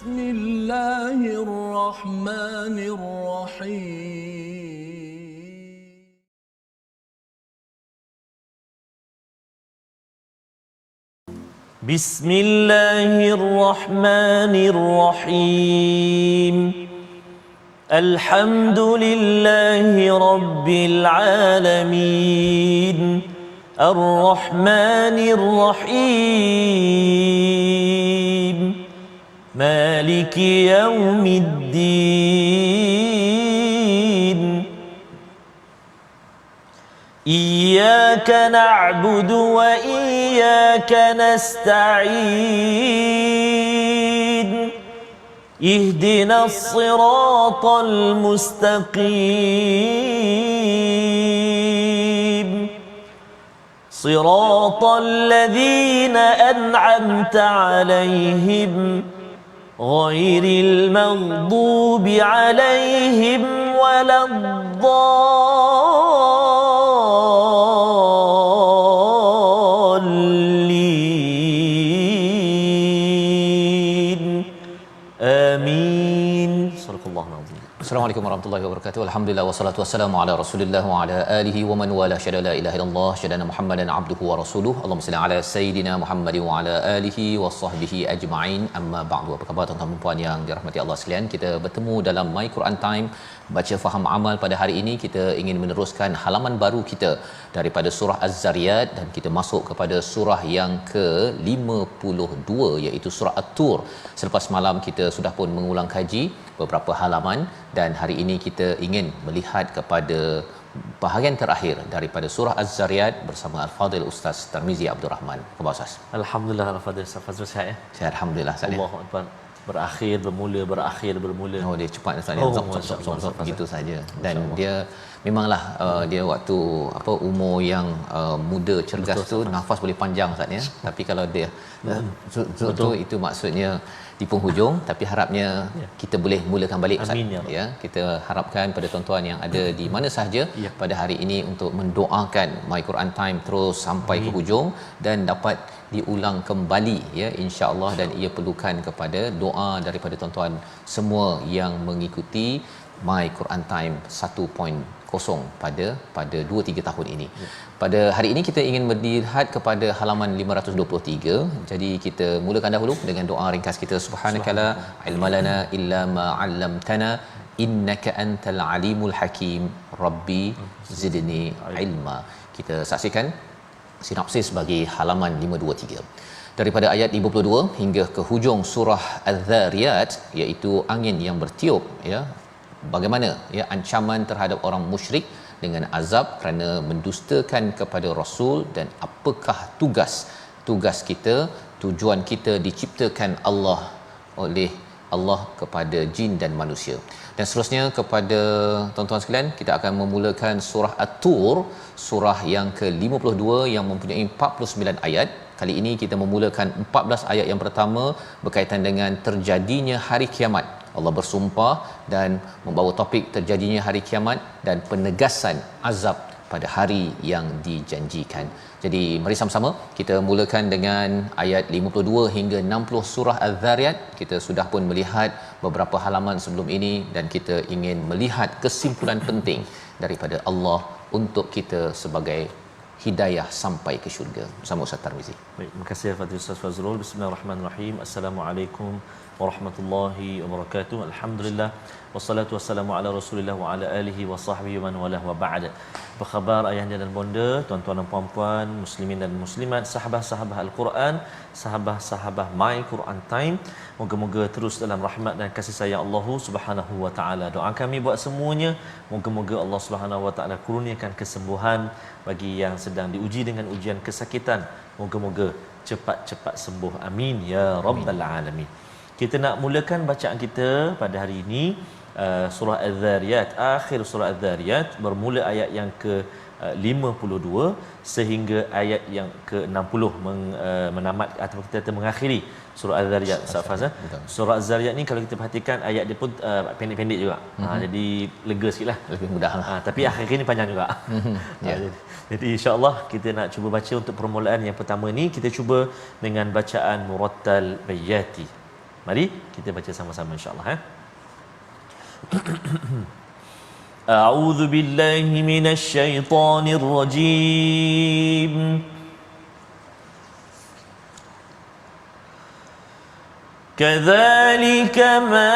بسم الله الرحمن الرحيم بسم الله الرحمن الرحيم الحمد لله رب العالمين الرحمن الرحيم مالك يوم الدين إياك نعبد وإياك نستعين اهدنا الصراط المستقيم صراط الذين أنعمت عليهم غير المغضوب عليهم ولا الضالين آمين صدق الله العظيم. Assalamualaikum warahmatullahi wabarakatuh. Alhamdulillah wassalatu wassalamu ala Rasulillah wa ala alihi wa man wala syada la ilaha illallah syadana Muhammadan abduhu wa rasuluhu. Allahumma salli ala sayidina Muhammad wa ala alihi wa sahbihi ajma'in. Amma ba'du. Apa khabar tuan-tuan dan puan yang dirahmati Allah sekalian? Kita bertemu dalam My Quran Time baca faham amal. Pada hari ini kita ingin meneruskan halaman baru kita daripada surah Az-Zariyat dan kita masuk kepada surah yang ke-52 iaitu surah At-Tur. Selepas malam kita sudah pun mengulang kaji beberapa halaman dan hari ini kita ingin melihat kepada bahagian terakhir daripada surah Az-Zariyat bersama Al-Fadhil Ustaz Tarmizi Abdul Rahman. Khabar Ustaz? Alhamdulillah Al-Fadhil Ustaz sihat ya. Sihat alhamdulillah Ustaz. Allahu akbar. Berakhir bermula. Oh dia cepat Ustaz ya. Zop begitu saja. Dan dia memanglah dia waktu umur yang muda cergas tu nafas boleh panjang Ustaz ya. Tapi kalau dia betul itu maksudnya di penghujung, tapi harapnya kita boleh mulakan balik Ustaz. Amin, ya. Kita harapkan pada tuan-tuan yang ada di mana sahaja pada hari ini untuk mendoakan My Quran Time terus sampai ke hujung dan dapat diulang kembali ya insya-Allah, dan ia perlukan kepada doa daripada tuan-tuan semua yang mengikuti My Quran Time 1.0 pada 2-3 tahun ini. Pada hari ini kita ingin melihat kepada halaman 523. Jadi kita mulakan dahulu dengan doa ringkas kita. Subhanakala ilmalana illa ma 'allamtana innaka antal alimul hakim rabbi zidni ilma. Kita saksikan sinopsis bagi halaman 523 daripada ayat 52 hingga ke hujung surah Az-Zariyat, iaitu angin yang bertiup ya. Bagaimana ya ancaman terhadap orang musyrik dengan azab kerana mendustakan kepada Rasul, dan apakah tugas kita, tujuan kita diciptakan Allah oleh Allah kepada jin dan manusia. Dan seterusnya kepada tuan-tuan sekalian, kita akan memulakan surah At-Tur, surah yang ke-52 yang mempunyai 49 ayat. Kali ini kita memulakan 14 ayat yang pertama berkaitan dengan terjadinya hari kiamat. Allah bersumpah dan membawa topik terjadinya hari kiamat dan penegasan azab pada hari yang dijanjikan. Jadi mari sama-sama kita mulakan dengan ayat 52 hingga 60 surah Az-Zariyat. Kita sudah pun melihat beberapa halaman sebelum ini dan kita ingin melihat kesimpulan penting daripada Allah untuk kita sebagai hidayah sampai ke syurga. Bersama Ustaz Tarmizi. Baik, terima kasih Fadil Ustaz Fazrul. Bismillahirrahmanirrahim. Assalamualaikum warahmatullahi wabarakatuh. Alhamdulillah wassalatu wassalamu ala Rasulillah wa ala alihi wa sahbihi man walah wa ba'd. Apa khabar ayahanda dan bonda, tuan-tuan dan puan-puan, muslimin dan muslimat, sahabat-sahabat Al-Quran, sahabat-sahabat My Quran Time. Moga-moga terus dalam rahmat dan kasih sayang Allah Subhanahu wa taala. Doa kami buat semuanya, moga-moga Allah Subhanahu wa taala kurniakan kesembuhan bagi yang sedang diuji dengan ujian kesakitan. Moga-moga cepat-cepat sembuh. Amin ya rabbal alamin. Kita nak mulakan bacaan kita pada hari ini surah Az-Zariyat, akhir surah Az-Zariyat, bermula ayat yang ke-52 sehingga ayat yang ke-60 menamat atau kita mengakhiri surah Az-Zariyat. Ustaz, surah Az-Zariyat ni kalau kita perhatikan ayat dia pun pendek-pendek juga. Jadi lega sikitlah, lebih mudahlah. Tapi akhir ni panjang juga. Jadi insya-Allah kita nak cuba baca untuk permulaan yang pertama ni, kita cuba dengan bacaan murattal bayati. Mari kita baca sama-sama insya-Allah A'udzu billahi minasy syaithanir rajim. Kadzalika ma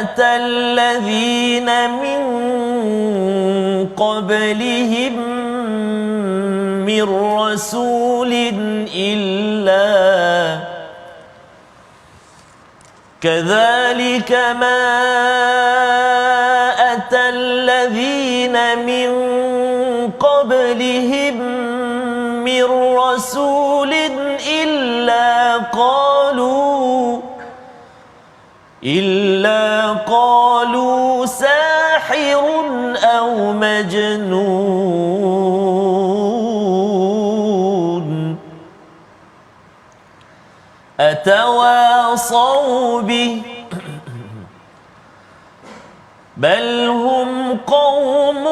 atal ladzina min qablihim min rasulin illa كذلك ما أتى الذين من قبلهم من رسول إلا قالوا ساحر أو مجنون أتواصوا به بل هم قوم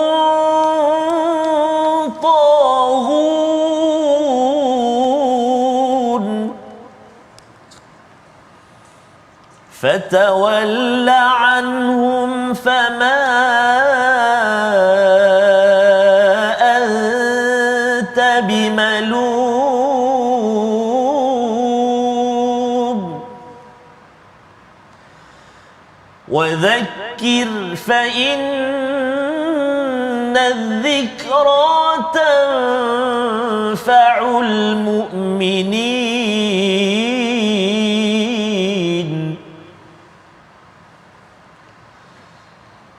طاغون فتول عنهم فما أنت بملوم وذكر فإن الذكرى تنفع المؤمنين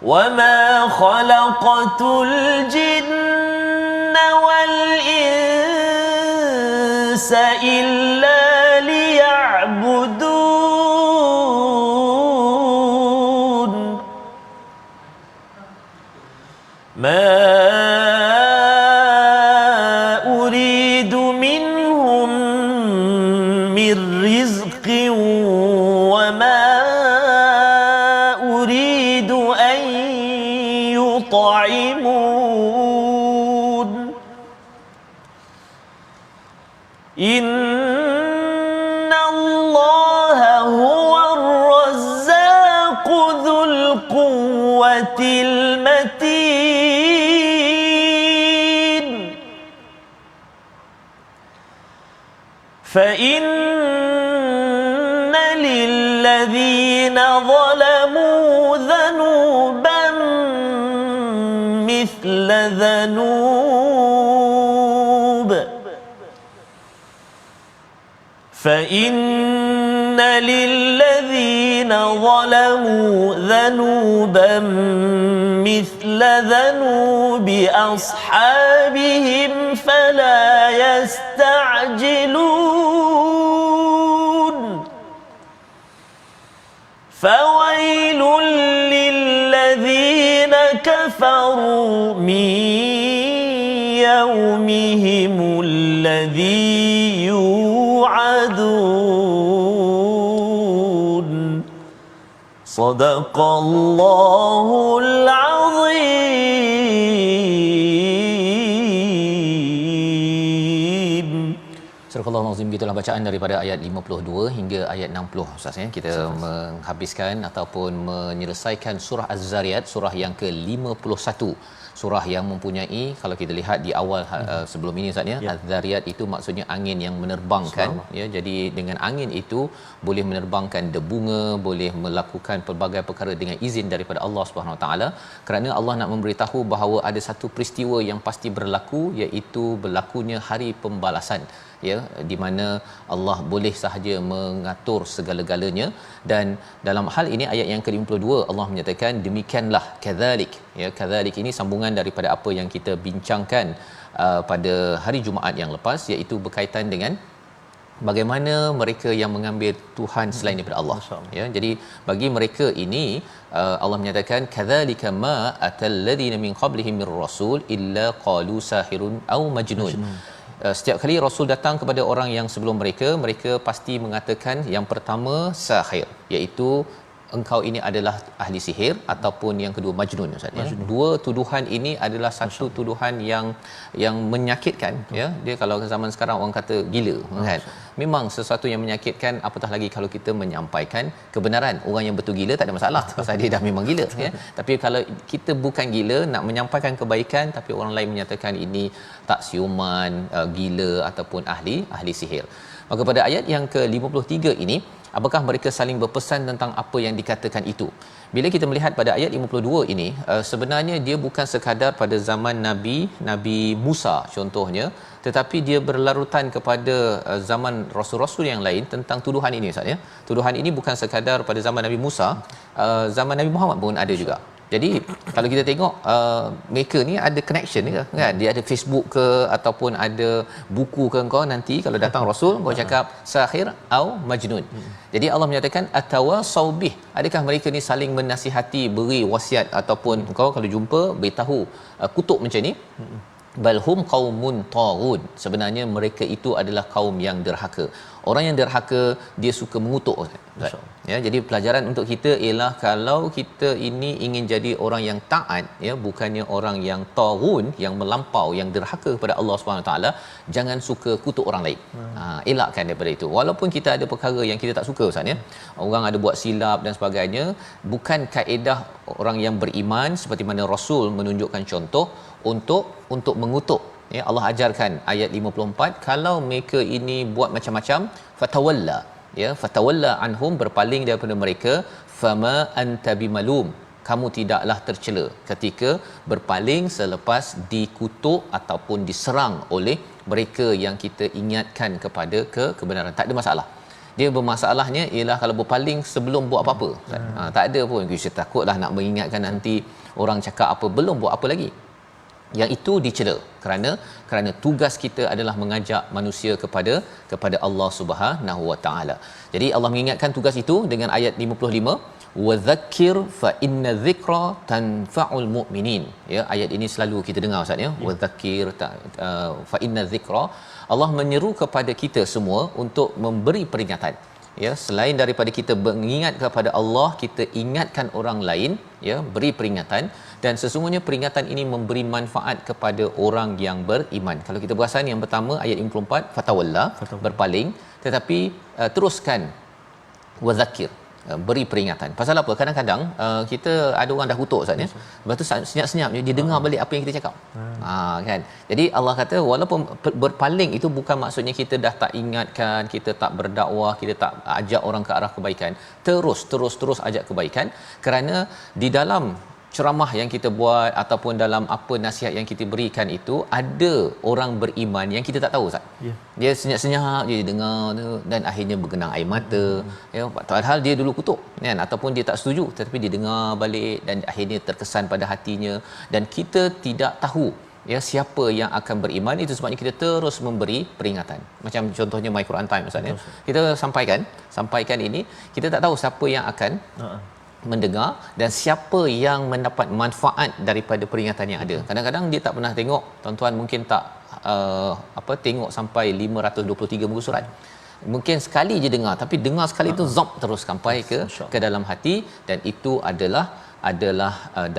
وما خلقت الجن والإنس إلا ليعبدون ما أريد منهم من رزق وما أريد أن يطعمون إن الله هو الرزاق ذو القوة المتين فإن للذين ظلموا ذنوبا مثل ذنوب فإن للذين ظلموا ذنوبا مثل ذنوب أصحابهم فلا يستعجلون فويل للذين كفروا من يومهم الذي يوعدون صدق الله العظيم. Surah Al-Azim, gitulah bacaan daripada ayat 52 hingga ayat 60 Ustaz ya. Kita menghabiskan ataupun menyelesaikan surah Az-Zariyat, surah yang ke-51. Surah yang mempunyai, kalau kita lihat di awal sebelum ini Ustaz ya, Az-Zariyat itu maksudnya angin yang menerbangkan ya. Jadi dengan angin itu boleh menerbangkan debunga, boleh melakukan pelbagai perkara dengan izin daripada Allah Subhanahu Wa Taala, kerana Allah nak memberitahu bahawa ada satu peristiwa yang pasti berlaku, iaitu berlakunya hari pembalasan ya, di mana Allah boleh sahaja mengatur segala-galanya. Dan dalam hal ini ayat yang ke-52 Allah menyatakan demikianlah kadzalik ya. Kadzalik ini sambungan daripada apa yang kita bincangkan pada hari Jumaat yang lepas, iaitu berkaitan dengan bagaimana mereka yang mengambil Tuhan selain daripada Allah ya. Jadi bagi mereka ini Allah menyatakan kadzalika ma atal ladina min qablihim mir rasul illa qalu sahirun au majnun. Setiap kali Rasul datang kepada orang yang sebelum mereka, mereka pasti mengatakan yang pertama sahir, iaitu engkau ini adalah ahli sihir, ataupun yang kedua majnun, Ustaz ya. Dua tuduhan ini adalah satu tuduhan yang menyakitkan. Betul. Ya, dia kalau zaman sekarang orang kata gila kan. Memang sesuatu yang menyakitkan, apatah lagi kalau kita menyampaikan kebenaran. Orang yang betul gila tak ada masalah pasal dia dah memang gila ya. Tapi kalau kita bukan gila, nak menyampaikan kebaikan tapi orang lain menyatakan ini tak siuman, gila ataupun ahli sihir. Maka pada ayat yang ke-53 ini, apakah mereka saling berpesan tentang apa yang dikatakan itu? Bila kita melihat pada ayat 52 ini, sebenarnya dia bukan sekadar pada zaman Nabi Musa contohnya, tetapi dia berlarutan kepada zaman rasul-rasul yang lain tentang tuduhan ini, Ustaz ya. Tuduhan ini bukan sekadar pada zaman Nabi Musa, zaman Nabi Muhammad pun ada juga. Jadi kalau kita tengok mereka ni ada connection ke kan, dia ada Facebook ke ataupun ada buku ke, engkau nanti kalau datang rasul kau cakap sahir atau majnun. Jadi Allah menyatakan atawasau bih, adakah mereka ni saling menasihati, beri wasiat, ataupun engkau kalau jumpa beritahu kutuk macam ni. Balhum qaumun taghun, sebenarnya mereka itu adalah kaum yang derhaka. Orang yang derhaka dia suka mengutuk. Ya, jadi pelajaran untuk kita ialah kalau kita ini ingin jadi orang yang taat ya, bukannya orang yang taghun, yang melampau, yang derhaka kepada Allah Subhanahu taala, jangan suka kutuk orang lain. Elakkan daripada itu. Walaupun kita ada perkara yang kita tak suka, Ustaz ya. Orang ada buat silap dan sebagainya, bukan kaedah orang yang beriman seperti mana Rasul menunjukkan contoh untuk mengutuk. Ya, Allah ajarkan ayat 54, kalau mereka ini buat macam-macam, fatawalla, ya, fatawalla anhum, berpaling daripada mereka, fama anta bimalum, kamu tidaklah tercela ketika berpaling selepas dikutuk ataupun diserang oleh mereka yang kita ingatkan kepada kebenaran. Tak ada masalah. Dia bermasalahnya ialah kalau berpaling sebelum buat apa-apa. Tak ada pun, kita takutlah nak mengingatkan nanti orang cakap apa, belum buat apa lagi. Yang itu dicela kerana tugas kita adalah mengajak manusia kepada Allah Subhanahu Wa Taala. Jadi Allah mengingatkan tugas itu dengan ayat 55, wa dzakkir fa inna dzikra tanfa'ul mu'minin. Ya, ayat ini selalu kita dengar, Ustaz ya. Wa dzakkir fa inna dzikra, Allah menyeru kepada kita semua untuk memberi peringatan. Ya, selain daripada kita mengingat kepada Allah, kita ingatkan orang lain, ya, beri peringatan, dan sesungguhnya peringatan ini memberi manfaat kepada orang yang beriman. Kalau kita perasan yang pertama ayat 54, fatawalla, berpaling, tetapi teruskan wazakir, beri peringatan. Pasal apa? Kadang-kadang kita ada orang dah kutuk, Ustaz ya. Lepas tu senyap-senyap dia dengar balik apa yang kita cakap. Kan. Jadi Allah kata walaupun berpaling itu bukan maksudnya kita dah tak ingatkan, kita tak berdakwah, kita tak ajak orang ke arah kebaikan. Terus ajak kebaikan, kerana di dalam ceramah yang kita buat ataupun dalam apa nasihat yang kita berikan itu ada orang beriman yang kita tak tahu, Ustaz. Yeah. Dia senyap-senyap je dengar tu dan akhirnya bergenang air mata. Ya, padahal dia dulu kutuk kan, ataupun dia tak setuju, tetapi dia dengar balik dan akhirnya terkesan pada hatinya, dan kita tidak tahu ya siapa yang akan beriman. Itu sebabnya kita terus memberi peringatan. Macam contohnya My Quran Time, Ustaz ya. Kita sampaikan ini, kita tak tahu siapa yang akan mendengar dan siapa yang mendapat manfaat daripada peringatan yang ada. Kadang-kadang dia tak pernah tengok, tuan-tuan mungkin tak tengok sampai 523 muka surat. Mungkin sekali je dengar, tapi dengar sekali tu zop terus sampai ke dalam hati, dan itu adalah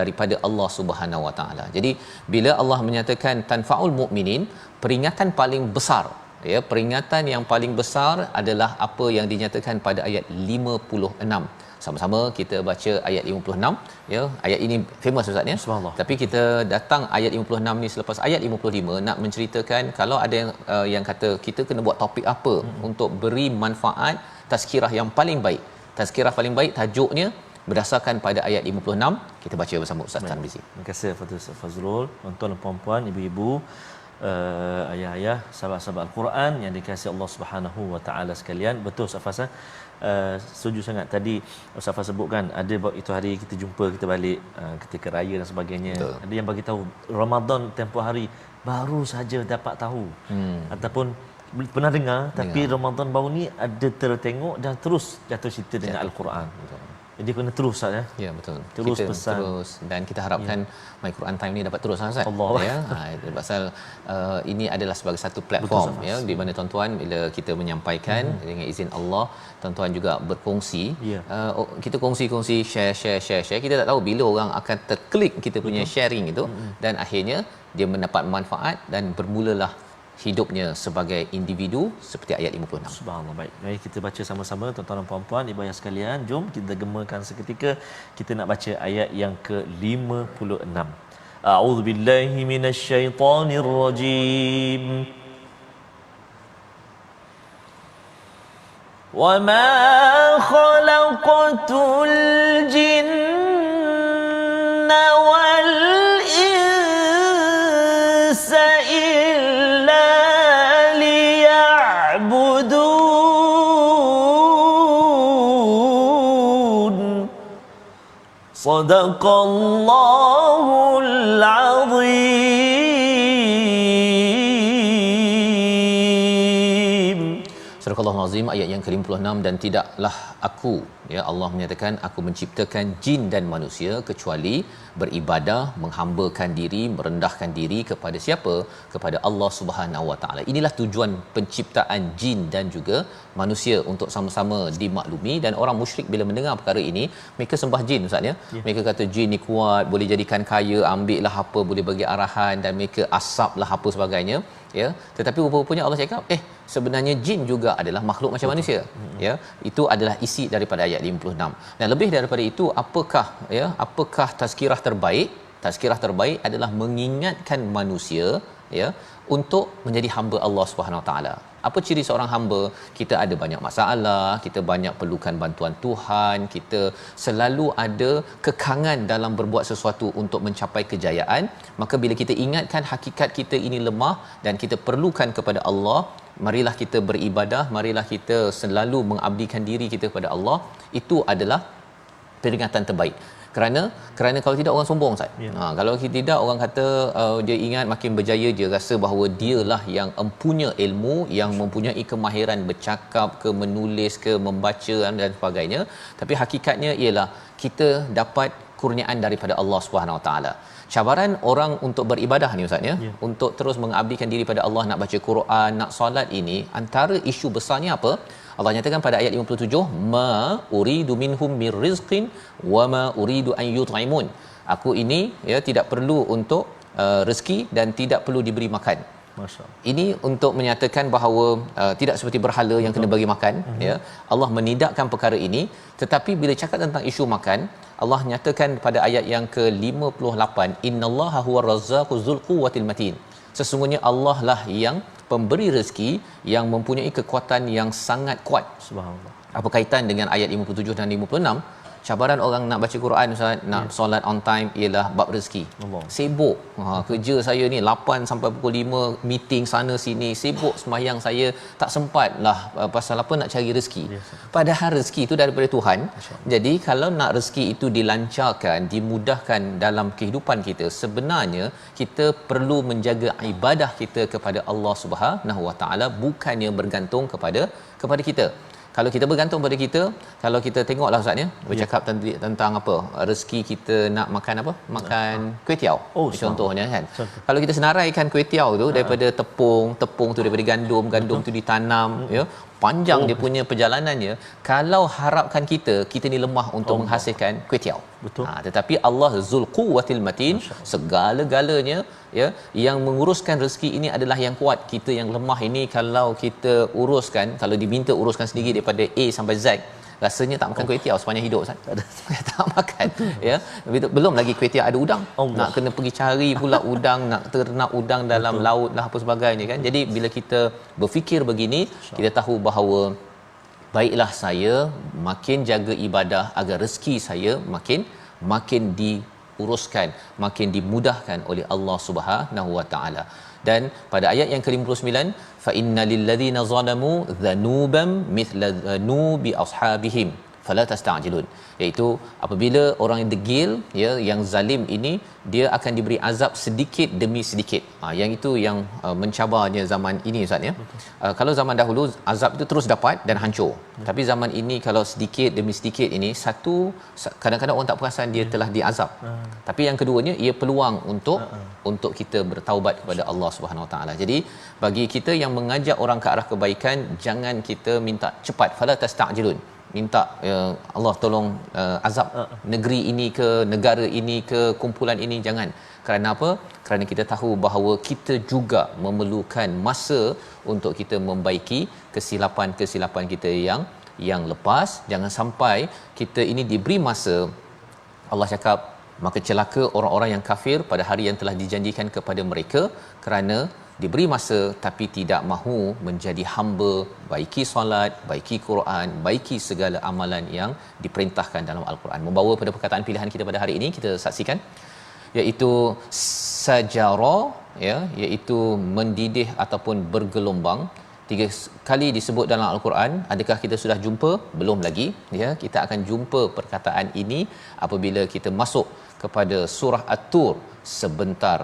daripada Allah Subhanahu Wa Taala. Jadi bila Allah menyatakan tanfaul mukminin, peringatan paling besar, ya, peringatan yang paling besar adalah apa yang dinyatakan pada ayat 56. Sama-sama kita baca ayat 56, ya. Ayat ini famous, Ustaz ya. Tapi kita datang ayat 56 ni selepas ayat 55 nak menceritakan kalau ada yang kata kita kena buat topik apa untuk beri manfaat tazkirah yang paling baik. Tazkirah paling baik tajuknya berdasarkan pada ayat 56. Kita baca bersama Ustaz Tarmizi. Terima kasih Ustaz Fazrul, tuan-tuan dan puan-puan, ibu-ibu, ayah-ayah, sahabat-sahabat Al-Quran yang dikasihi Allah Subhanahu Wa Taala sekalian. Betul Ustaz Fazal, setuju sangat tadi Ustaz Fazal sebutkan ada itu hari kita jumpa, kita balik ketika raya dan sebagainya. Betul. Ada yang bagi tahu Ramadan tempoh hari baru saja dapat tahu, ataupun pernah dengar tapi Ramadan baru ni ada tertengok dan terus jatuh cinta dengan Al-Quran. Dia kena terus Ustaz ya. Ya, betul. Terus Kita pesan. terus, dan kita harapkan My Quran Time ni dapat terus Ustaz. Allah. Ya. Pasal ini adalah sebagai satu platform ya di mana tuan-tuan bila kita menyampaikan dengan izin Allah, tuan-tuan juga berkongsi. Ya. Kita kongsi-kongsi, share. Kita tak tahu bila orang akan terklik kita punya sharing itu, dan akhirnya dia mendapat manfaat dan bermulalah hidupnya sebagai individu seperti ayat 56. Subhanallah. Baik. Mari kita baca sama-sama tuan-tuan dan puan-puan, ibu ayah sekalian. Jom kita gemakan seketika. Kita nak baca ayat yang ke-56. A'udzubillahi minasyaitonirrajim. Wa ma khalaqatul jinna wal insa illa liya'budun. Sadaqallahul azim. Surah Al-Azim ayat yang ke-56, dan tidaklah aku, ya Allah menyatakan, aku menciptakan jin dan manusia kecuali beribadah, menghambakan diri, merendahkan diri kepada siapa? Kepada Allah Subhanahu Wa Taala. Inilah tujuan penciptaan jin dan juga manusia, untuk sama-sama dimaklumi. Dan orang musyrik bila mendengar perkara ini, mereka sembah jin Ustaz ya. Mereka kata jin ni kuat, boleh jadikan kaya, ambil lah apa, boleh bagi arahan, dan mereka asaplah apa sebagainya ya. Tetapi rupa-rupanya Allah cakap sebenarnya jin juga adalah makhluk macam manusia ya. Itu adalah isi daripada ayat 56. Dan lebih daripada itu, apakah tazkirah terbaik? Tazkirah terbaik adalah mengingatkan manusia ya untuk menjadi hamba Allah Subhanahu Wa Taala. Apa ciri seorang hamba? Kita ada banyak masalah, kita banyak perlukan bantuan Tuhan, kita selalu ada kekangan dalam berbuat sesuatu untuk mencapai kejayaan. Maka bila kita ingatkan hakikat kita ini lemah dan kita perlukan kepada Allah, marilah kita beribadah, marilah kita selalu mengabdikan diri kita kepada Allah. Itu adalah peringatan terbaik. Kerana kalau tidak orang sombong Ustaz. Kalau tidak orang kata dia ingat makin berjaya, dia rasa bahawa dialah yang empunya ilmu, yang mempunyai kemahiran bercakap ke, menulis ke, membaca dan sebagainya. Tapi hakikatnya ialah kita dapat kurniaan daripada Allah Subhanahu Wa Taala. Cabaran orang untuk beribadah ni Ustaz ya, untuk terus mengabdikan diri pada Allah, nak baca Quran, nak solat, ini antara isu besarnya apa? Allah nyatakan pada ayat 57, ma uridu minhum mir rizqin wa ma uridu an yut'imun. Aku ini ya tidak perlu untuk rezeki dan tidak perlu diberi makan. Masya-Allah. Ini untuk menyatakan bahawa tidak seperti berhala yang kena bagi makan ya. Allah menidakkan perkara ini. Tetapi bila cakap tentang isu makan, Allah nyatakan pada ayat yang ke-58, innallaha huwar razzaqu dzul quwwatil matin. Sesungguhnya Allah lah yang pemberi rezeki, yang mempunyai kekuatan yang sangat kuat. Subhanallah. Apa kaitan dengan ayat 57 dan 56? Cabaran orang nak baca Quran Ustaz, nak solat on time ialah bab rezeki. Allah. Sibuk. Kerja saya ni 8 sampai pukul 5, meeting sana sini, sibuk sembahyang saya tak sempatlah, pasal apa, nak cari rezeki. Padahal rezeki itu daripada Tuhan. Jadi kalau nak rezeki itu dilancarkan, dimudahkan dalam kehidupan kita, sebenarnya kita perlu menjaga ibadah kita kepada Allah Subhanahu Wa Taala, bukannya bergantung kepada kita. Kalau kita bergantung pada kita, kalau kita tengoklah Ustaz ya, bercakap tentang apa? Rezeki kita nak makan apa? Makan kuih tiaw. Contohnya kan. Kalau kita senaraikan kuih tiaw tu daripada tepung tu daripada gandum tu ditanam ya. Panjang dia punya perjalanannya. Kalau harapkan kita ni lemah untuk menghasilkan kuih tiaw. Betul. Tetapi Allah Zul Quwwatil Matin, segala-galanya ya, yang menguruskan rezeki ini adalah yang kuat. Kita yang lemah ini, kalau kita uruskan, kalau diminta uruskan sendiri daripada A sampai Z, rasanya tak makan kuih tiaw sepanjang hidup Ustaz. Tak makan ya. Belum lagi kuih tiaw ada udang. Nak kena pergi cari pula udang, nak ternak udang dalam laut lah apa sebagainya kan. Jadi bila kita berfikir begini, kita tahu bahawa baiklah saya makin jaga ibadah agar rezeki saya makin diuruskan, makin dimudahkan oleh Allah Subhanahu Wa Taala. Dan pada ayat yang ke-59, fa innal ladzina zalamu dhanuban mithla dhanubi ashabihim fala tasta'jilun, iaitu apabila orang yang degil ya, yang zalim ini, dia akan diberi azab sedikit demi sedikit. Yang itu yang mencabarnya zaman ini Ustaz ya. Kalau zaman dahulu azab itu terus dapat dan hancur. Tapi zaman ini kalau sedikit demi sedikit ini, satu, kadang-kadang orang tak perasan dia telah diazab. Tapi yang keduanya, ia peluang untuk kita bertaubat kepada Allah Subhanahu Wa Taala. Jadi bagi kita yang mengajak orang ke arah kebaikan, jangan kita minta cepat, fala tasta'jilun, minta Allah tolong azab negeri ini ke, negara ini ke, kumpulan ini, jangan. Kerana apa? Kerana kita tahu bahawa kita juga memerlukan masa untuk kita membaiki kesilapan-kesilapan kita yang lepas. Jangan sampai kita ini diberi masa, Allah cakap, maka celaka orang-orang yang kafir pada hari yang telah dijanjikan kepada mereka, kerana diberi masa tapi tidak mahu menjadi hamba, baiki solat, baiki Quran, baiki segala amalan yang diperintahkan dalam Al-Quran. Membawa pada perkataan pilihan kita pada hari ini, kita saksikan, iaitu sajara, ya, iaitu mendidih ataupun bergelombang. 3 kali disebut dalam Al-Quran. Adakah kita sudah jumpa? Belum lagi ya. Kita akan jumpa perkataan ini apabila kita masuk kepada surah At-Tur sebentar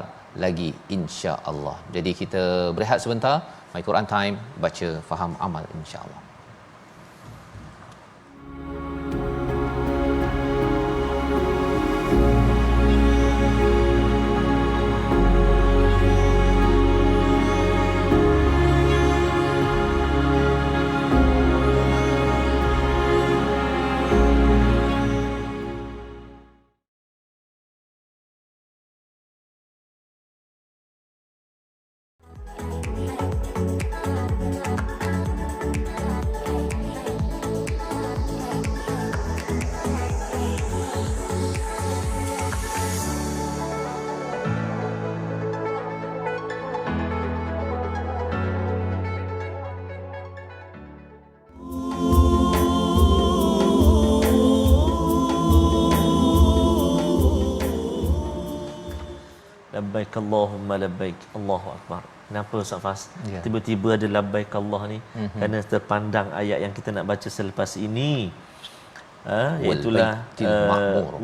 lagi, insya-Allah. Jadi kita berehat sebentar. My Quran Time, baca, faham, amal, insya-Allah. Labbaik Allahumma labbaik. Allahu akbar. Kenapa Ustaz Fas? Ya. Tiba-tiba ada labbaik Allah ni? Kerana terpandang ayat yang kita nak baca selepas ini. Iaitulah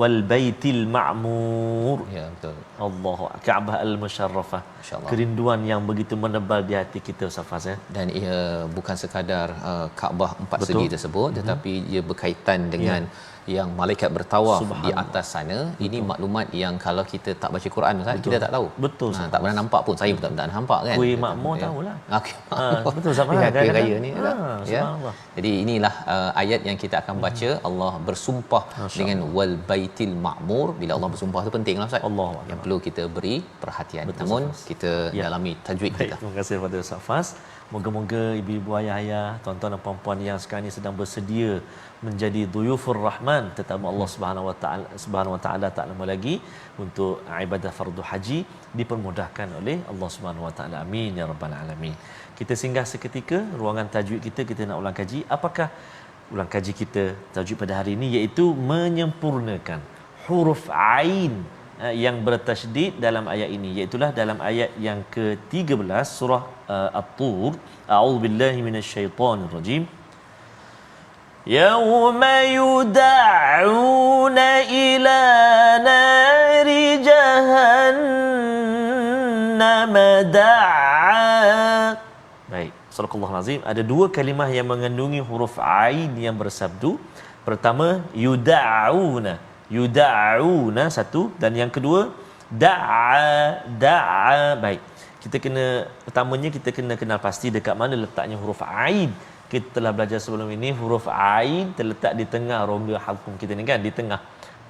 wal baitil ma'mur. Ya, betul. Allah, Kaabah al-Musharrafah. Kerinduan yang begitu menebal di hati kita Ustaz Fas ya. Dan ia bukan sekadar Kaabah 4 segi tersebut, tetapi ia berkaitan dengan yang malaikat bertawaf di atas sana. Ini maklumat yang kalau kita tak baca Quran Ustaz, kita tak tahu. Betul. Tak pernah nampak pun. Saya pun tak nampak kan. Kuih makmur tahulah. Betul sama kan raya ni ya. Subhanallah. Jadi inilah ayat yang kita akan baca. Allah bersumpah dengan wal baitil ma'mur. Bila Allah bersumpah tu pentinglah Ustaz. Allah yang perlu kita beri perhatian. Betul, namun Ustaz. kita dalami tajwid Baik, kita. terima kasih kepada Ustaz Fas. Moga-moga ibu-ibu, ayah-ayah, tuan-tuan dan puan-puan yang sekarang ini sedang bersedia menjadi duyufur rahman tetamu Allah Subhanahu wa taala tak lama lagi untuk ibadah fardu haji dipermudahkan oleh Allah Subhanahu wa taala. Amin ya rabbal alamin. Kita singgah seketika ruangan tajwid kita nak ulang kaji. Apakah ulang kaji kita tajwid pada hari ini, iaitu menyempurnakan huruf ain yang bertasydid dalam ayat ini, iaitu dalam ayat yang ke-13 surah At-Tur. A'udzubillahi minasyaitonir rajim. Yauma yud'auna ila nari jahannam da'a. Baik, Sadaqallahul Azim. Ada 2 kalimah yang mengandungi huruf ain yang bersabdu. Pertama yud'auna, yud'auna satu, dan yang kedua da'a. Baik, kita kena, pertamanya kita kena kenal pasti dekat mana letaknya huruf ain. Kita telah belajar sebelum ini, huruf ain terletak di tengah rongga halqum kita ni kan, di tengah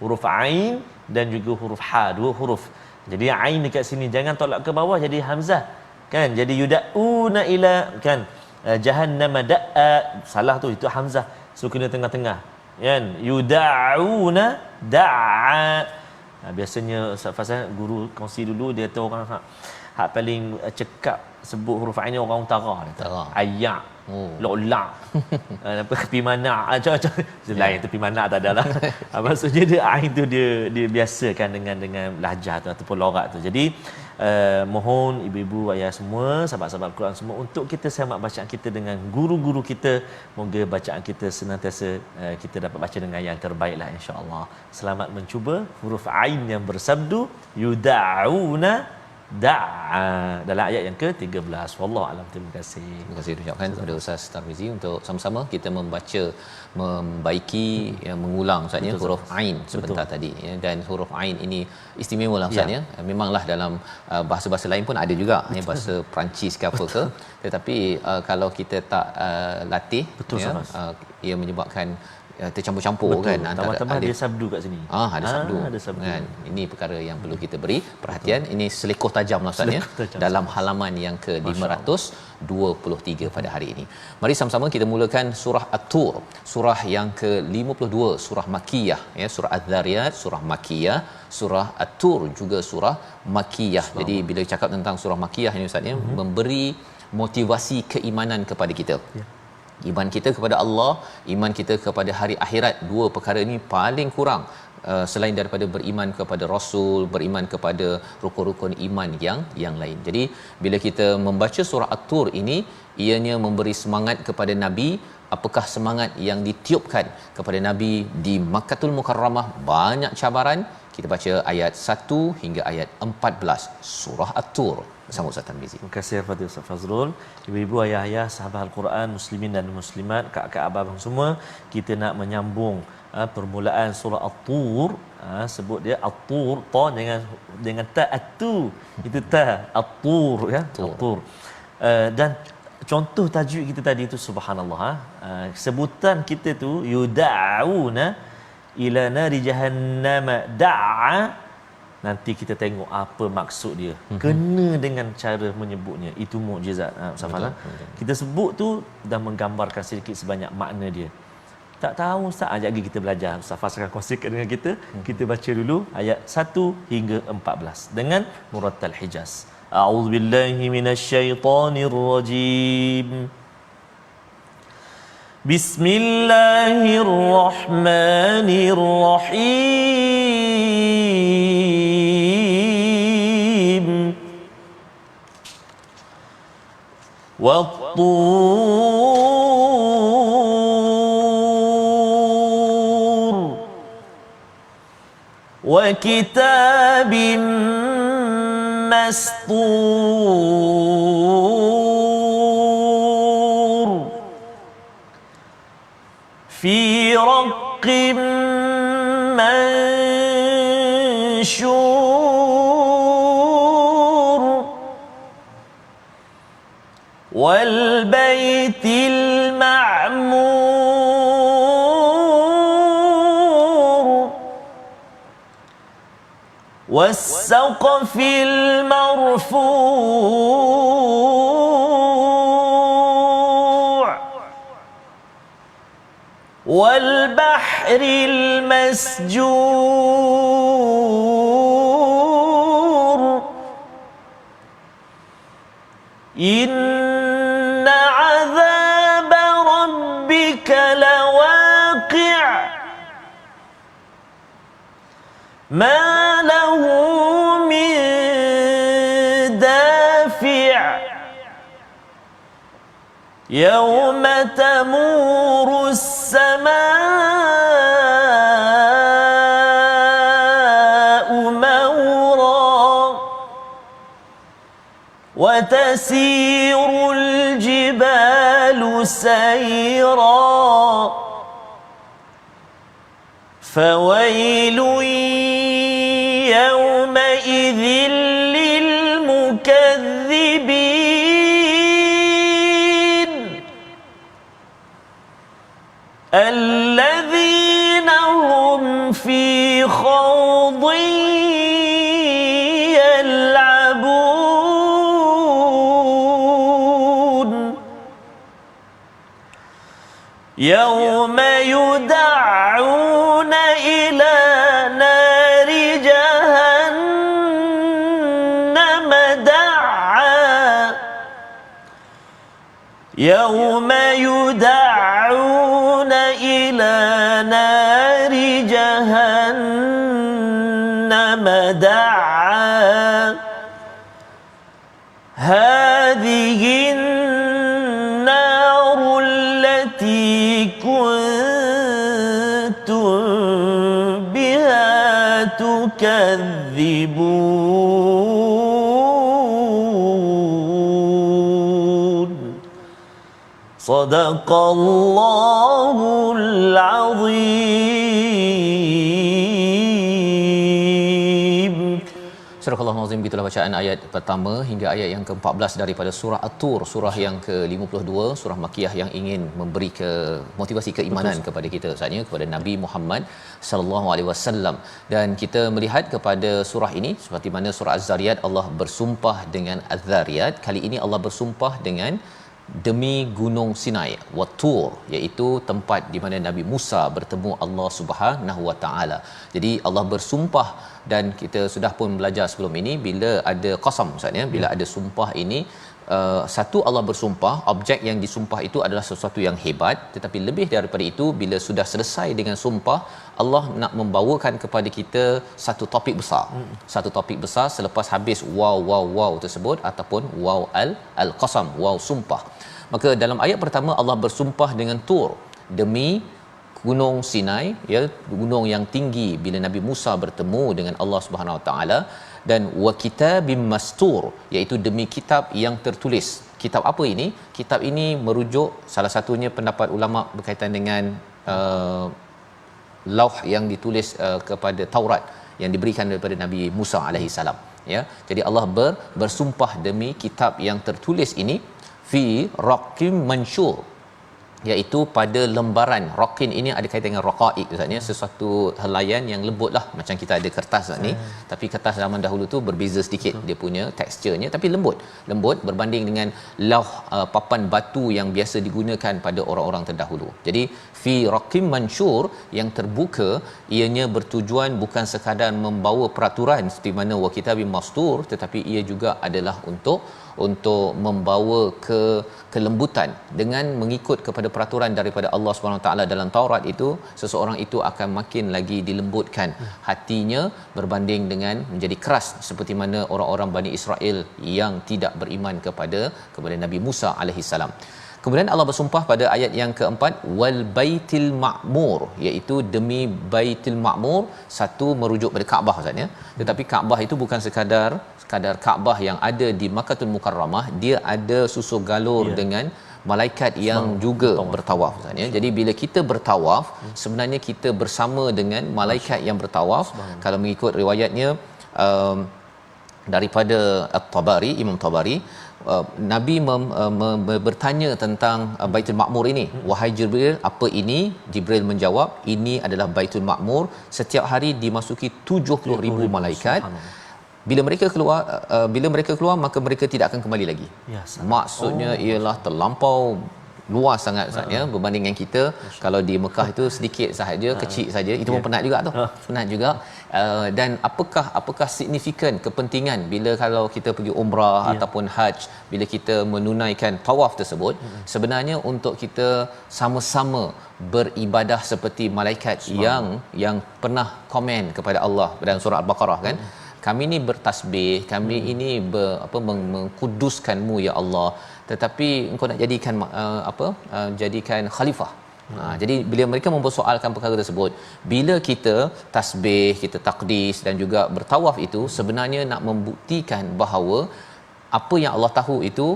huruf ain dan juga huruf ha, 2 huruf. Jadi ain dekat sini jangan tolak ke bawah jadi hamzah kan, jadi yud'auna ila kan, jahannam da'a, salah tu, itu hamzah, so kena tengah-tengah kan, yud'auna da'a. Biasanya Ustaz Fazal guru kongsi dulu, dia tu orang hak paling cekap sebut huruf ain ni orang utara dia. Ayat, lo'la, tepi mana, macam-macam. Lain tepi mana tak ada lah. Maksudnya dia ain tu dia biasakan dengan lahjah tu ataupun logat tu. Jadi Mohon ibu-ibu ayah semua, sahabat-sahabat Al-Quran semua, untuk kita semak bacaan kita dengan guru-guru kita. Moga bacaan kita senantiasa kita dapat baca dengan yang terbaiklah, insya-Allah. Selamat mencuba huruf Ain yang bersabdu yuda'una da'a dalam ayat yang ke-13. Wallahu alam. Terima kasih. Terima kasih ucapkan kepada Ustaz Tarmizi untuk sama-sama kita membaca, membaiki, mengulang Ustaz ya, huruf Ain sebentar tadi ya. Dan huruf Ain ini istimewa lah Ustaz ya. Memanglah dalam bahasa-bahasa lain pun ada juga ya, bahasa Perancis ke apa ke, tetapi kalau kita tak latih ya, ia menyebabkan tercampur-campur. Betul. Kan antara tambah dia sabdu kat sini. Ada sabdu. Ada sabdu kan. Ini perkara yang perlu kita beri perhatian. Betul. Ini selekoh tajam lah Ustaz ya, dalam halaman yang ke-523 pada hari ini. Mari sama-sama kita mulakan surah At-Tur, surah yang ke-52, surah Makkiyah ya, surah Az-Zariyat surah Makkiyah, surah At-Tur juga surah Makkiyah. Jadi bila cakap tentang surah Makkiyah ini Ustaz ya, memberi motivasi keimanan kepada kita. Iman kita kepada Allah, iman kita kepada hari akhirat, dua perkara ini paling kurang selain daripada beriman kepada Rasul, beriman kepada rukun-rukun iman yang lain. Jadi bila kita membaca surah At-Tur ini, ianya memberi semangat kepada Nabi. Apakah semangat yang ditiupkan kepada Nabi di Makkatul Mukarramah? Banyak cabaran. Kita baca ayat 1 hingga ayat 14 surah At-Tur bersama Ustaz Tarmizi. Terima kasih kepada Ustaz Fazrul. Ibu-ibu, ayah-ayah, sahabat Al-Quran, muslimin dan muslimat, kakak abang semua, kita nak menyambung permulaan surah At-Tur. Sebut dia At-Tur, ta dengan ta atu. Itu ta At-Tur ya, At-Tur. Dan contoh tajuk kita tadi tu subhanallah, sebutan kita tu yuda'una ila nari jahannam da'a. Nanti kita tengok apa maksud dia. Kena dengan cara menyebutnya. Itu mukjizat. Sama kita sebut tu dah menggambarkan sedikit sebanyak makna dia. Tak tahu Ustaz, ajak lagi kita belajar. Ustaz Fas akan kongsikan dengan kita. Kita baca dulu ayat 1 hingga 14 dengan murattal Hijaz. A'udzubillahi minasyaitonirrajim. Bismillahirrahmanirrahim. Wat-Tur wa kitabim mastur fi raqqin manshur wal baitil ma'mur was saqfil marfu' wal bahril masjur inna 'adzaba rabbika lawaqi' ma lahu min dafi' yawma tamuru as-samaa'u mawra wa tasiru al-jibalu sayra fawailun yawma'idhin lilmukaththibin الذين هم في خوض يلعبون يوم يدعون إلى نار جهنم دعا يوم يدعون إلى نار جهنم دعا تكذبون صدق الله العظيم. Surah Al-Azim, gitulah bacaan ayat pertama hingga ayat yang ke-14 daripada surah At-Tur, surah yang ke-52, surah Makkiyah yang ingin memberi motivasi keimanan kepada kita, maksudnya kepada Nabi Muhammad sallallahu alaihi wasallam. Dan kita melihat kepada surah ini seperti mana surah Az-Zariyat Allah bersumpah dengan Az-Zariyat, kali ini Allah bersumpah dengan demi gunung Sinai, Wat-Tur, iaitu tempat di mana Nabi Musa bertemu Allah Subhanahu Wa Taala. Jadi Allah bersumpah, dan kita sudah pun belajar sebelum ini bila ada qasam, maksudnya bila ada sumpah ini, satu Allah bersumpah, objek yang disumpah itu adalah sesuatu yang hebat, tetapi lebih daripada itu bila sudah selesai dengan sumpah, Allah nak membawakan kepada kita satu topik besar. Satu topik besar selepas habis wow tersebut ataupun wow al-qasam, wow sumpah. Maka dalam ayat pertama Allah bersumpah dengan Tur, demi gunung Sinai, ya, gunung yang tinggi bila Nabi Musa bertemu dengan Allah Subhanahu Wa Taala, dan wa kitabim mastur, iaitu demi kitab yang tertulis. Kitab apa ini? Kitab ini merujuk salah satunya pendapat ulama berkaitan dengan lauh yang ditulis kepada Taurat yang diberikan daripada Nabi Musa alaihi salam, ya. Jadi Allah bersumpah demi kitab yang tertulis ini, fi raqim mansyur, iaitu pada lembaran. Raqin ini ada kaitan dengan raqaiq, maksudnya sesuatu helaian yang lembut lah, macam kita ada kertas ni, tapi kertas zaman dahulu tu berbeza sedikit dia punya teksturnya, tapi lembut berbanding dengan lauh papan batu yang biasa digunakan pada orang-orang terdahulu. Jadi fi raqim mansyur yang terbuka, ianya bertujuan bukan sekadar membawa peraturan seperti mana wa kitabim mastur, tetapi ia juga adalah untuk membawa kelembutan. Dengan mengikut kepada peraturan daripada Allah Subhanahu Taala dalam Taurat itu, seseorang itu akan makin lagi dilembutkan hatinya berbanding dengan menjadi keras seperti mana orang-orang Bani Israel yang tidak beriman kepada Nabi Musa alaihi salam. Kemudian Allah bersumpah pada ayat yang keempat, wal baitil ma'mur, iaitu demi Baitul Ma'mur. Satu merujuk pada Kaabah, maksudnya, tetapi Kaabah itu bukan sekadar Kaabah yang ada di Makkahul Mukarramah, dia ada susul galur dengan malaikat yang juga bertawaf, maksudnya. Jadi bila kita bertawaf, sebenarnya kita bersama dengan malaikat yang bertawaf. Kalau mengikut riwayatnya daripada At-Tabari, Imam Tabari, Nabi bertanya tentang Baitul Ma'mur ini. Wahai Jibril, apa ini? Jibril menjawab, ini adalah Baitul Ma'mur. Setiap hari dimasuki 70,000 malaikat. Bila mereka keluar maka mereka tidak akan kembali lagi. Maksudnya ialah terlampau luas sangat sahaja berbanding dengan kita. Kalau di Mekah itu sedikit sahaja, kecil saja, itu pun penat juga tu. Penat juga. Dan apakah signifikan kepentingan bila kalau kita pergi umrah ataupun haji, bila kita menunaikan tawaf tersebut, sebenarnya untuk kita sama-sama beribadah seperti malaikat yang pernah komen kepada Allah dalam surah Al-Baqarah, kan, kami ni bertasbih, kami ini mengkuduskanmu ya Allah, tetapi engkau nak jadikan khalifah. Jadi bila mereka mempersoalkan perkara tersebut, bila kita tasbih, kita takdis dan juga bertawaf, itu sebenarnya nak membuktikan bahawa apa yang Allah tahu itu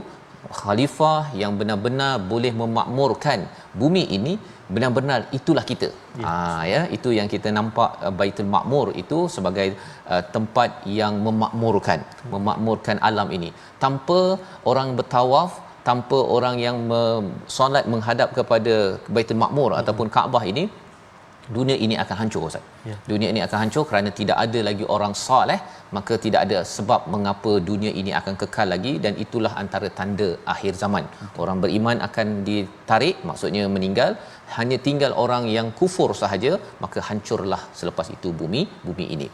khalifah yang benar-benar boleh memakmurkan bumi ini, benar-benar itulah kita. Itu yang kita nampak Baitul Ma'mur itu sebagai tempat yang memakmurkan alam ini. Tanpa orang bertawaf, tanpa orang yang solat menghadap kepada Baitul Ma'mur ataupun Kaabah ini, dunia ini akan hancur, Ustaz. Dunia ini akan hancur kerana tidak ada lagi orang soleh, maka tidak ada sebab mengapa dunia ini akan kekal lagi, dan itulah antara tanda akhir zaman. Orang beriman akan ditarik, maksudnya meninggal, hanya tinggal orang yang kufur sahaja, maka hancurlah selepas itu bumi ini.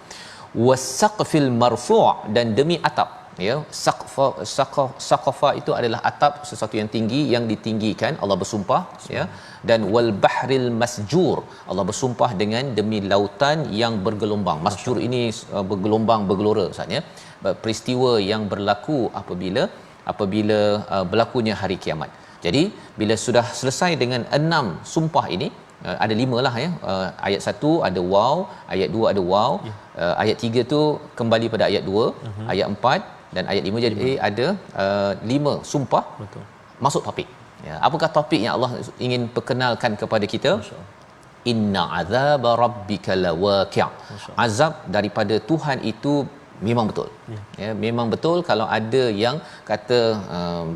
Wasaqfil marfu', dan demi atap, ya, saqafa itu adalah atap, sesuatu yang tinggi, yang ditinggikan. Allah bersumpah, ya. Dan wal bahril masjur, Allah bersumpah dengan demi lautan yang bergelombang. Masjur ini bergelombang, bergelora, maksudnya peristiwa yang berlaku apabila berlakunya hari kiamat. Jadi bila sudah selesai dengan 6 sumpah ini, ada 5 lah ya. Ayat 1 ada waw, ayat 2 ada waw, ayat 3 tu kembali pada ayat 2, ayat 4 dan ayat 5 jadi ada 5 sumpah. Betul. Masuk topik. Ya, apakah topik yang Allah ingin perkenalkan kepada kita? Inna azab rabbika lawaqi'. Azab daripada Tuhan itu memang betul. Ya, memang betul. Kalau ada yang kata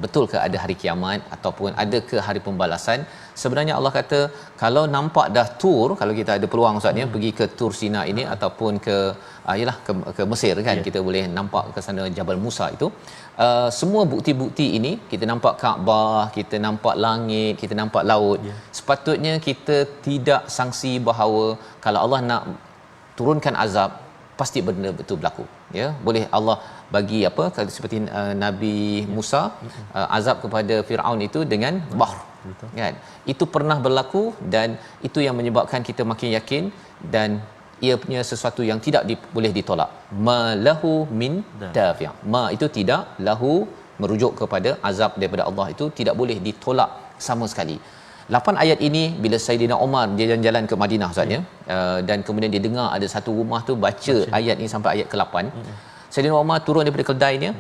betul ke ada hari kiamat ataupun ada ke hari pembalasan, sebenarnya Allah kata kalau nampak dah tur, kalau kita ada peluang Ustaz ya pergi ke Tur Sina ini ataupun ke yalah ke Mesir kan, kita boleh nampak ke sana Jabal Musa itu. Semua bukti-bukti ini, kita nampak Kaabah, kita nampak langit, kita nampak laut. Sepatutnya kita tidak sangsi bahawa kalau Allah nak turunkan azab, pasti benda betul berlaku. Ya, boleh Allah bagi apa seperti Nabi Musa azab kepada Firaun itu dengan bahr. Kan? Itu pernah berlaku dan itu yang menyebabkan kita makin yakin dan ia punya sesuatu yang tidak boleh ditolak. Ma lahu min dafi'. Ma itu tidak, lahu merujuk kepada azab daripada Allah itu tidak boleh ditolak sama sekali. 8 ayat ini bila Saidina Umar dia jalan-jalan ke Madinah Ustaz ya, dan kemudian dia dengar ada satu rumah tu baca ayat ni sampai ayat ke-8. Saidina Umar turun daripada keldainya.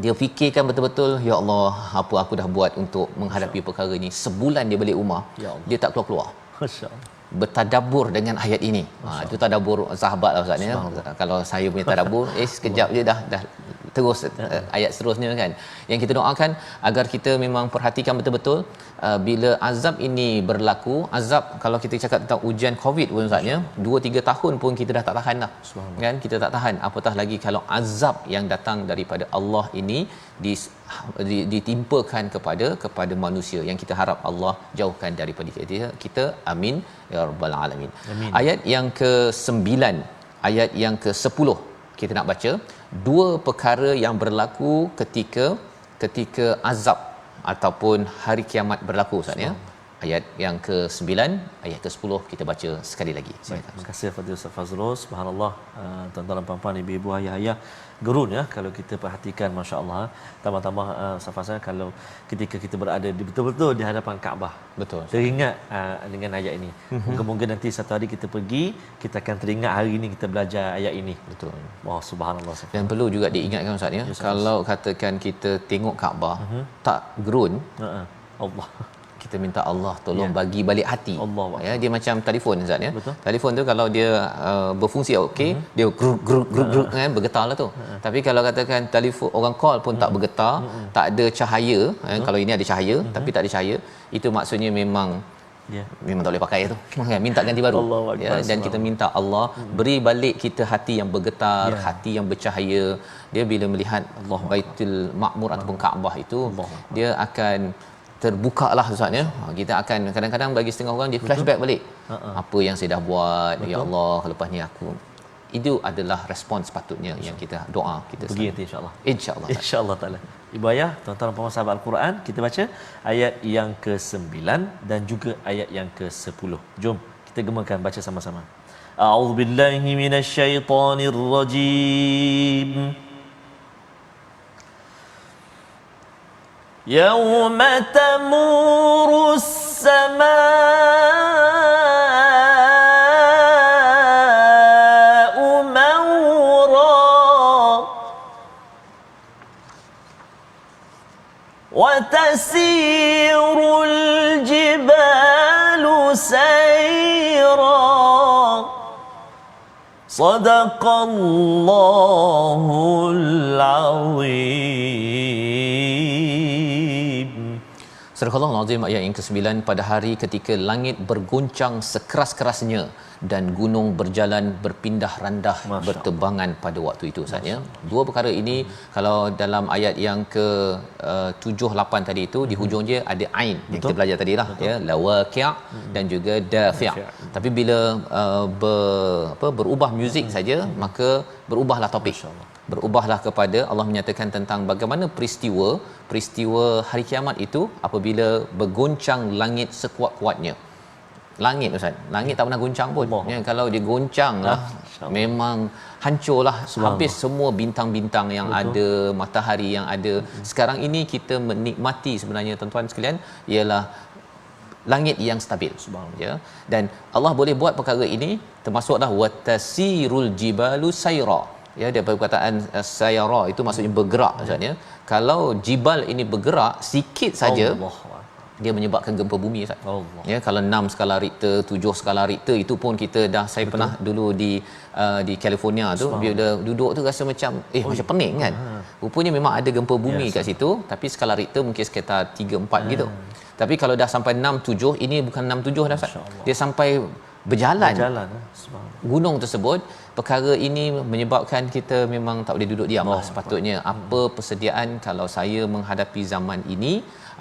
Dia fikirkan betul-betul, ya Allah, apa aku dah buat untuk menghadapi perkara ni. Sebulan dia balik rumah, dia tak keluar-keluar. Masya-Allah. Bertadabbur dengan ayat ini. Itu tadabbur sahabat lah Ustaz ya. Kalau saya punya tadabbur, sekejap je dah terus ayat seterusnya kan. Yang kita doakan agar kita memang perhatikan betul-betul bila azab ini berlaku. Azab, kalau kita cakap tentang ujian Covid pun Ustaz ya, 2-3 tahun pun kita dah tak tahan dah. Kan, kita tak tahan, apatah lagi kalau azab yang datang daripada Allah ini ditimpakan kepada manusia yang kita harap Allah jauhkan daripada kita. Amin ya rabbal alamin. Amin. Ayat yang ke-9, ayat yang ke-10 kita nak baca dua perkara yang berlaku ketika azab ataupun hari kiamat berlaku Ustaz ya. Ayat yang ke-9, ayat ke-10 kita baca sekali lagi. Terima kasih Fadil Ustaz Fazrul. Subhanallah, tuan-tuan dan puan-puan, ibu-ibu, ayah-ayah, gerun ya kalau kita perhatikan, masya-Allah. Tambah-tambah Ustaz Fazrul, kalau ketika kita berada betul-betul di hadapan Kaabah, betul teringat dengan ayat ini. Mungkin nanti satu hari kita pergi, kita akan teringat hari ini kita belajar ayat ini. Betul. Wah, subhanallah. Dan perlu juga diingatkan Ustaz ya, kalau katakan kita tengok Kaabah tak gerun, Allah, kita minta Allah tolong bagi balik hati. Allah, ya, dia macam telefon Ustaz ya. Betul. Telefon tu kalau dia berfungsi okey, dia gruk kan, bergetarlah tu. Tapi kalau katakan telefon orang call pun tak bergetar, tak ada cahaya, kalau ini ada cahaya tapi tak ada cahaya, itu maksudnya memang memang tak boleh pakai tu. Minta ganti baru. Ya, dan kita minta Allah beri balik kita hati yang bergetar, hati yang bercahaya. Dia bila melihat Allah Baitul Ma'mur ataupun Kaabah itu, dia akan terbuka lah Ustaz ya. Kita akan kadang-kadang bagi setengah orang dia flashback balik. Apa yang saya dah buat. Betul. Ya Allah, lepas ni aku. Itu adalah respon sepatutnya yang kita doa kita pergi nanti insya-Allah. Insya-Allah taala. Ibu ayah, tuan-tuan dan puan sahabat Al-Quran, kita baca ayat yang ke-9 dan juga ayat yang ke-10. Jom kita gemakan baca sama-sama. A'udzubillahi minasyaitonirrajim. يوم تمور السماء مورا وتسير الجبال سيرا صدق الله العظيم. Surah Al-Azim ayat yang ke-9, pada hari ketika langit berguncang sekeras-kerasnya dan gunung berjalan berpindah randah bertebangan pada waktu itu Ustaz ya. Dua perkara ini kalau dalam ayat yang ke 7-8 tadi itu di hujung dia ada ain yang kita belajar tadilah ya, lawaqi' dan juga dafi'. Tapi bila berubah muzik saja maka berubahlah topik. Berubahlah kepada Allah menyatakan tentang bagaimana peristiwa hari kiamat itu apabila bergoncang langit sekuat-kuatnya. Langit Ustaz, langit tak pernah goncang pun ya, kalau dia goncang lah memang hancurlah, habis semua bintang-bintang yang ada, matahari yang ada. Sekarang ini kita menikmati sebenarnya tuan-tuan sekalian ialah langit yang stabil, ya. Dan Allah boleh buat perkara ini, termasuklah watasirul jibalu sayra, ya, daripada perkataan sayara itu maksudnya bergerak maksudnya. Kalau jibal ini bergerak sikit saja, Allah, dia menyebabkan gempa bumi, Ustaz. Allah. Ya, kalau 6 skala Richter, 7 skala Richter, itu pun kita dah, saya pernah dulu di California tu, bila duduk tu rasa macam macam pening kan. Rupanya memang ada gempa bumi kat situ, tapi skala Richter mungkin sekitar 3 4 gitu. Tapi kalau dah sampai 6 7, ini bukan 6 7 dah, Ustaz. Dia sampai berjalan gunung tersebut. Perkara ini menyebabkan kita memang tak boleh duduk diam lah sepatutnya. Apa persediaan kalau saya menghadapi zaman ini,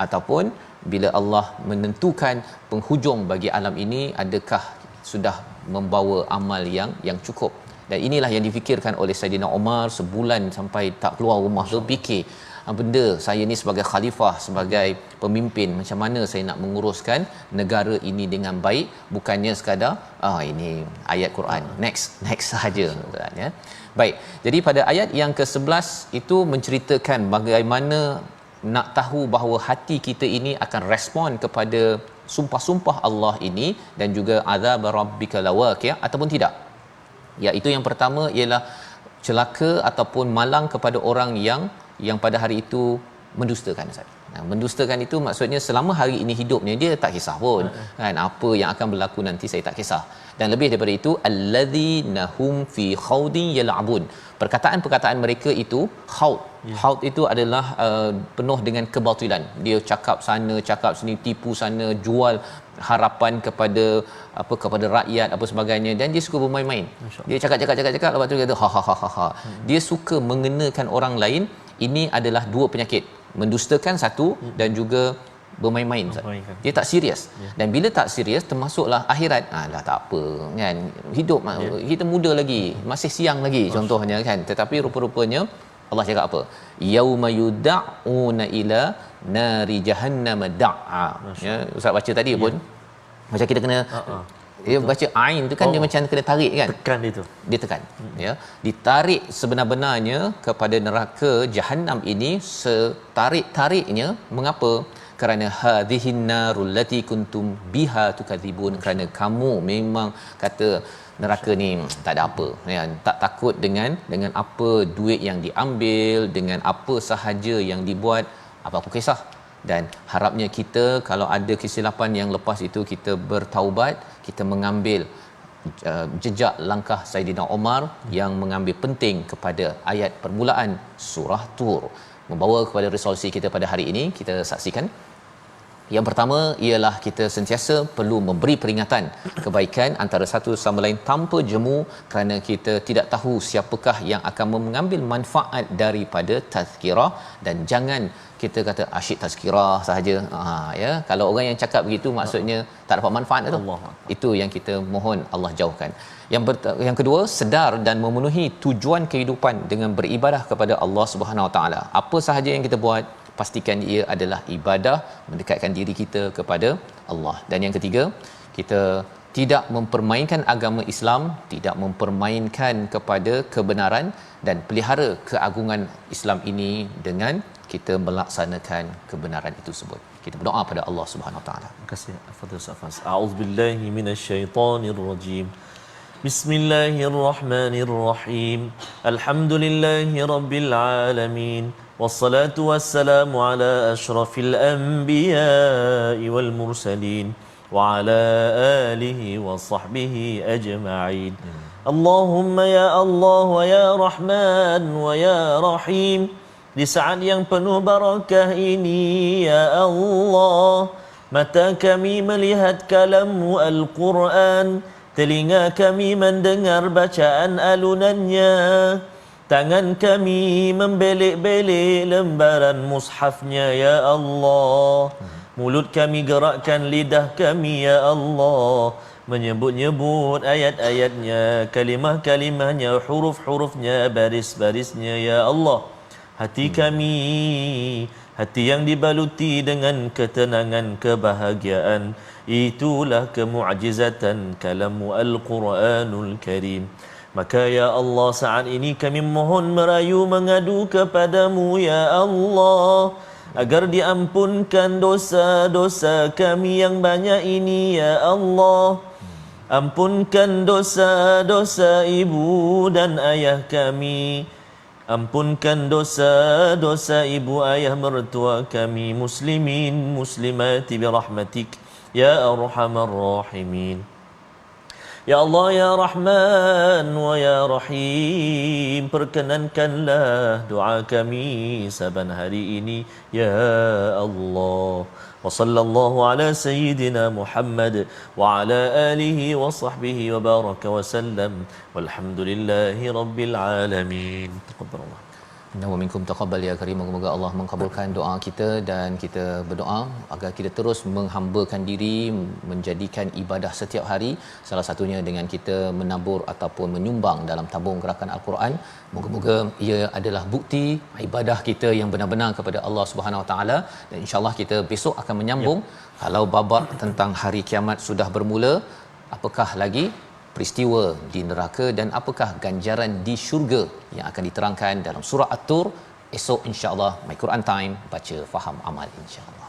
ataupun bila Allah menentukan penghujung bagi alam ini, adakah sudah membawa amal yang cukup. Dan inilah yang difikirkan oleh Saidina Umar sebulan sampai tak keluar rumah tu, fikir benda saya ni sebagai khalifah, sebagai pemimpin, macam mana saya nak menguruskan negara ini dengan baik, bukannya sekadar ini ayat Quran next sahaja, ya. Baik, jadi pada ayat yang ke-11 itu menceritakan bagaimana nak tahu bahawa hati kita ini akan respon kepada sumpah-sumpah Allah ini, dan juga azab rabbika lawaqi' ataupun tidak. Iaitu yang pertama ialah celaka ataupun malang kepada orang yang pada hari itu mendustakan, Ustaz. Mendustakan itu maksudnya selama hari ini hidupnya dia tak kisah pun kan apa yang akan berlaku nanti, saya tak kisah. Dan lebih daripada itu, alladzina hum fi khaudin yal'abun, perkataan-perkataan mereka itu haud. Haud itu adalah penuh dengan kebatilan. Dia cakap sana, cakap sini, tipu sana, jual harapan kepada rakyat apa sebagainya, dan dia suka bermain-main. Dia cakap lepas tu dia kata ha. Dia suka mengenakan orang lain. Ini adalah dua penyakit, mendustakan satu dan juga bermain-main. Dia tak serius. Dan bila tak serius, termasuklah akhirat. Lah tak apa kan, hidup kita muda lagi, masih siang lagi contohnya kan. Tetapi rupa-rupanya Allah cakap apa? Yauma yud'una ila nari jahannam da'a. Ya, Ustaz baca tadi pun macam kita kena dia baca ain tu kan, dia macam kena tarik kan, tekan itu, dia tekan, ya, ditarik sebenar-benarnya kepada neraka jahanam ini, setarik-tariknya. Mengapa? Kerana hadhihin narul lati kuntum biha tukadzibun, kerana kamu memang kata neraka ni tak ada apa, ya, tak takut dengan apa duit yang diambil, dengan apa sahaja yang dibuat, apa kisah. Dan harapnya kita kalau ada kesilapan yang lepas itu, kita bertaubat, kita mengambil jejak langkah Saidina Umar yang mengambil penting kepada ayat permulaan surah Tur, membawa kepada resolusi kita pada hari ini. Kita saksikan. Yang pertama ialah kita sentiasa perlu memberi peringatan kebaikan antara satu sama lain tanpa jemu, kerana kita tidak tahu siapakah yang akan mengambil manfaat daripada tazkirah. Dan jangan kita kata asyik tazkirah sahaja, ya, kalau orang yang cakap begitu maksudnya tak dapat manfaat tu. Itu yang kita mohon Allah jauhkan. Yang kedua, sedar dan memenuhi tujuan kehidupan dengan beribadah kepada Allah Subhanahu Wa Taala. Apa sahaja yang kita buat, pastikan ia adalah ibadah, mendekatkan diri kita kepada Allah. Dan yang ketiga, kita tidak mempermainkan agama Islam, tidak mempermainkan kepada kebenaran, dan pelihara keagungan Islam ini dengan kita melaksanakan kebenaran itu tersebut. Kita berdoa pada Allah Subhanahu Wa Taala. Terima kasih Fadil Safas. A'udzubillahi minasyaitonirrajim. Bismillahirrahmanirrahim. Alhamdulillahi rabbil alamin. Wassalatu wassalamu ala asyrafil anbiya'i wal mursalin wa ala alihi wa sahbihi ajma'in. Allahumma ya Allah wa ya Rahman wa ya Rahim, di saat yang penuh barakah ini ya Allah, mata kami melihat kalam-Mu Al-Quran, telinga kami mendengar bacaan alunannya, tangan kami membelik-belik lembaran mushafnya ya Allah, mulut kami gerakkan lidah kami ya Allah, menyebut-nyebut ayat-ayatnya, kalimah-kalimahnya, huruf-hurufnya, baris-barisnya ya Allah. Hati kami, hati yang dibaluti dengan ketenangan, kebahagiaan, itulah kemu'jizatan kalam-Mu Al-Quranul Karim. Maka ya Allah, saat ini kami mohon merayu mengadu kepadamu ya Allah, agar diampunkan dosa-dosa kami yang banyak ini ya Allah. Ampunkan dosa-dosa ibu dan ayah kami. Ampunkan dosa-dosa ibu ayah mertua kami, muslimin muslimati birahmatik ya arhamar rahimin. Ya Allah ya Rahman wa ya Rahim, perkenankanlah doa kami saban hari ini ya Allah. Wa sallallahu ala sayyidina Muhammad wa ala alihi wa sahbihi wa baraka wa sallam. Walhamdulillahi rabbil alamin. Taqabbalallah. Inna wa minkum taqabbal ya karim. Moga-moga Allah mengabulkan doa kita dan kita berdoa agar kita terus menghambakan diri, menjadikan ibadah setiap hari, salah satunya dengan kita menabur ataupun menyumbang dalam tabung gerakan Al-Quran. Moga-moga ia adalah bukti ibadah kita yang benar-benar kepada Allah Subhanahu Wa Taala, dan insya-Allah kita besok akan menyambung. Kalau babak tentang hari kiamat sudah bermula, apakah lagi peristiwa di neraka dan apakah ganjaran di syurga yang akan diterangkan dalam surah At-Tur esok insya-Allah. My Quran Time, baca faham amal insya-Allah.